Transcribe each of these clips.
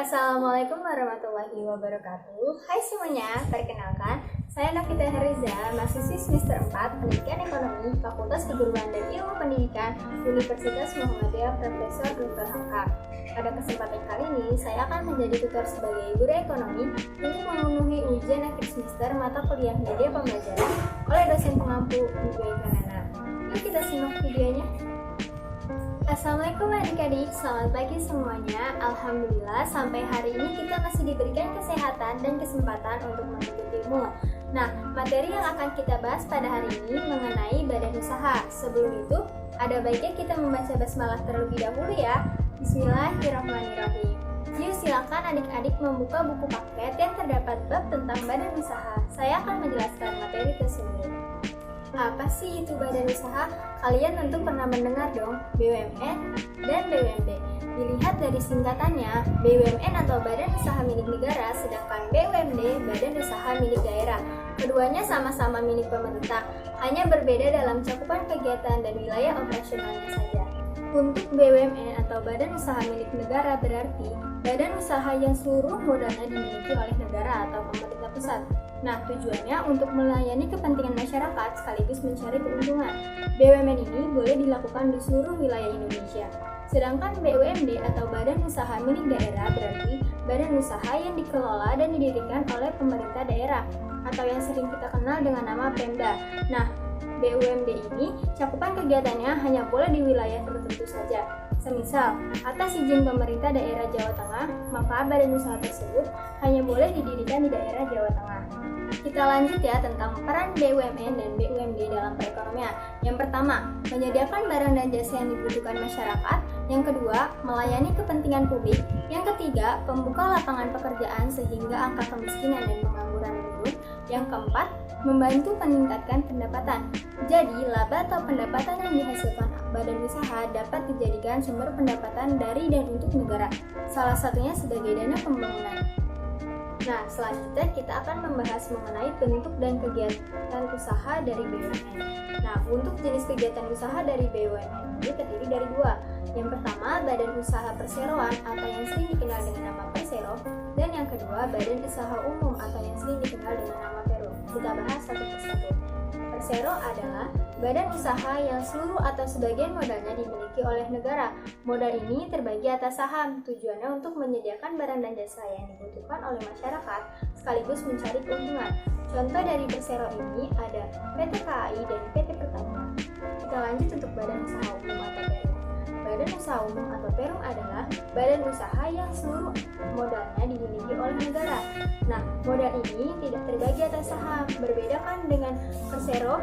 Assalamualaikum warahmatullahi wabarakatuh. Hai semuanya, perkenalkan saya Novita Heriza, mahasiswi semester 4 Pendidikan Ekonomi Fakultas Keguruan dan Ilmu Pendidikan Universitas Muhammadiyah Profesor Dr. Hamka. Pada kesempatan kali ini, saya akan menjadi tutor sebagai guru ekonomi untuk memenuhi ujian akhir semester mata kuliah media pembelajaran oleh dosen pengampu Ibu Nana. Yuk kita simak videonya. Assalamualaikum adik-adik, selamat pagi semuanya. Alhamdulillah sampai hari ini kita masih diberikan kesehatan dan kesempatan untuk menuntut ilmu. Nah, materi yang akan kita bahas pada hari ini mengenai badan usaha. Sebelum itu, ada baiknya kita membaca basmalah terlebih dahulu ya. Bismillahirrahmanirrahim. Yuk silakan adik-adik membuka buku paket yang terdapat bab tentang badan usaha. Saya akan menjelaskan materi tersebut. Apa sih itu badan usaha? Kalian tentu pernah mendengar dong, BUMN dan BUMD. Dilihat dari singkatannya, BUMN atau Badan Usaha Milik Negara, sedangkan BUMD Badan Usaha Milik Daerah. Keduanya sama-sama milik pemerintah, hanya berbeda dalam cakupan kegiatan dan wilayah operasionalnya saja. Untuk BUMN atau Badan Usaha Milik Negara berarti badan usaha yang seluruh modalnya dimiliki oleh negara atau pemerintah pusat. Nah, tujuannya untuk melayani kepentingan masyarakat sekaligus mencari keuntungan. BUMN ini boleh dilakukan di seluruh wilayah Indonesia. Sedangkan BUMD atau Badan Usaha Milik Daerah berarti badan usaha yang dikelola dan didirikan oleh pemerintah daerah atau yang sering kita kenal dengan nama Pemda. Nah, BUMD ini cakupan kegiatannya hanya boleh di wilayah tertentu saja. Semisal, atas izin pemerintah daerah Jawa Tengah, maka badan usaha tersebut hanya boleh didirikan di daerah Jawa Tengah. Kita lanjut ya tentang peran BUMN dan BUMD dalam perekonomian. Yang pertama, menyediakan barang dan jasa yang dibutuhkan masyarakat. Yang kedua, melayani kepentingan publik. Yang ketiga, pembuka lapangan pekerjaan sehingga angka kemiskinan dan pengangguran menurun. Yang keempat, membantu meningkatkan pendapatan. Jadi, laba atau pendapatan yang dihasilkan badan usaha dapat dijadikan sumber pendapatan dari dan untuk negara. Salah satunya sebagai dana pembangunan. Nah, selanjutnya kita akan membahas mengenai bentuk dan kegiatan usaha dari BUMN. Nah, untuk jenis kegiatan usaha dari BUMN ini terdiri dari dua. Yang pertama, badan usaha perseroan atau yang sering dikenal dengan nama Persero, dan yang kedua, badan usaha umum atau yang sering dikenal dengan nama Perum. Kita bahas satu persatu. Persero adalah badan usaha yang seluruh atau sebagian modalnya dimiliki oleh negara. Modal ini terbagi atas saham, tujuannya untuk menyediakan barang dan jasa yang dibutuhkan oleh masyarakat sekaligus mencari keuntungan. Contoh dari Persero ini ada PT KAI dan PT Pertamina. Kita lanjut untuk badan usaha umum atau Perum. Badan usaha umum atau Perum adalah badan usaha yang seluruh modalnya dimiliki oleh negara. Nah, modal ini tidak terbagi atas saham, berbeda kan dengan Persero.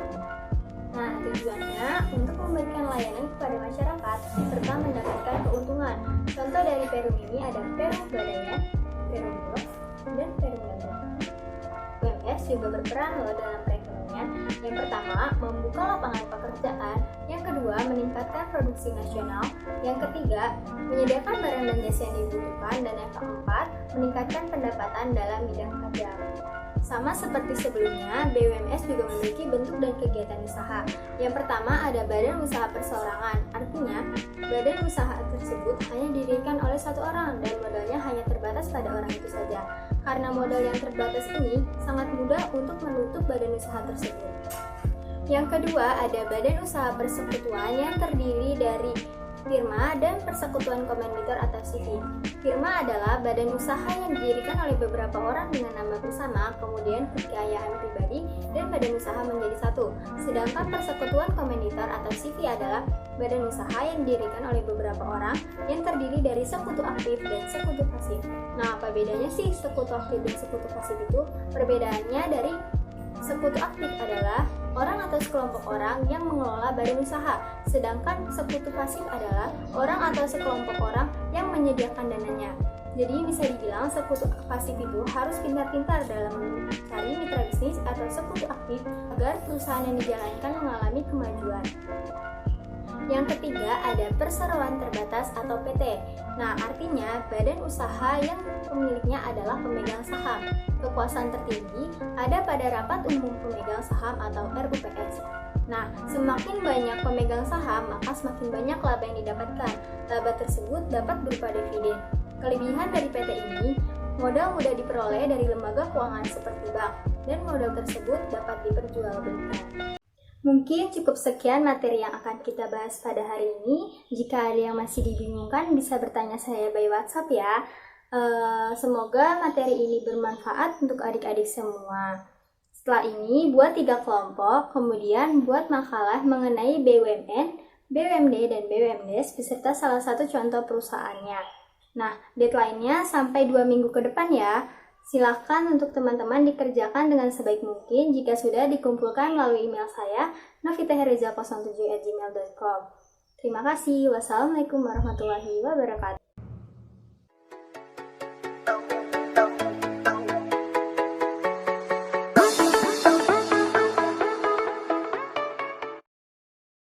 Nah, tujuannya untuk memberikan layanan kepada masyarakat serta mendapatkan keuntungan. Contoh dari Perum ini ada Perum Gadaian, Perum Bulog, dan Perum Gandum. UMS juga berperan loh dalam perekonomian. Yang pertama, membuka lapangan pekerjaan. Yang kedua, meningkatkan produksi nasional. Yang ketiga, menyediakan barang dan jasa yang dibutuhkan. Dan yang keempat, meningkatkan pendapatan dalam bidang kerja. Sama seperti sebelumnya, BUMS juga memiliki bentuk dan kegiatan usaha. Yang pertama ada badan usaha perseorangan, artinya badan usaha tersebut hanya didirikan oleh satu orang dan modalnya hanya terbatas pada orang itu saja. Karena modal yang terbatas ini sangat mudah untuk menutup badan usaha tersebut. Yang kedua ada badan usaha persekutuan yang terdiri dari firma dan persekutuan komenitor atau CV. Firma adalah badan usaha yang didirikan oleh beberapa orang dengan nama bersama, kemudian kekayaan pribadi dan badan usaha menjadi satu. Sedangkan persekutuan komenitor atau CV adalah badan usaha yang didirikan oleh beberapa orang yang terdiri dari sekutu aktif dan sekutu pasif. Nah, apa bedanya sih sekutu aktif dan sekutu pasif itu? Perbedaannya dari sekutu aktif adalah orang atau sekelompok orang yang mengelola badan usaha, sedangkan sekutu pasif adalah orang atau sekelompok orang yang menyediakan dananya. Jadi bisa dibilang sekutu pasif itu harus pintar-pintar dalam mencari mitra bisnis atau sekutu aktif agar perusahaan yang dijalankan mengalami kemajuan. Yang ketiga ada perseroan terbatas atau PT. Nah, artinya badan usaha yang pemiliknya adalah pemegang saham. Kekuasaan tertinggi ada pada rapat umum pemegang saham atau RUPS. Nah, semakin banyak pemegang saham, maka semakin banyak laba yang didapatkan. Laba tersebut dapat berupa dividen. Kelebihan dari PT ini, modal mudah diperoleh dari lembaga keuangan seperti bank, dan modal tersebut dapat diperjualbelikan. Mungkin cukup sekian materi yang akan kita bahas pada hari ini. Jika ada yang masih dibingungkan, bisa bertanya saya by WhatsApp ya. Semoga materi ini bermanfaat untuk adik-adik semua. Setelah ini, buat 3 kelompok, kemudian buat makalah mengenai BUMN, BUMD, dan BUMDes beserta salah satu contoh perusahaannya. Nah, deadline-nya sampai 2 minggu ke depan ya. Silakan untuk teman-teman dikerjakan dengan sebaik mungkin jika sudah dikumpulkan melalui email saya novitahereza07@gmail.com. Terima kasih. Wassalamualaikum warahmatullahi wabarakatuh.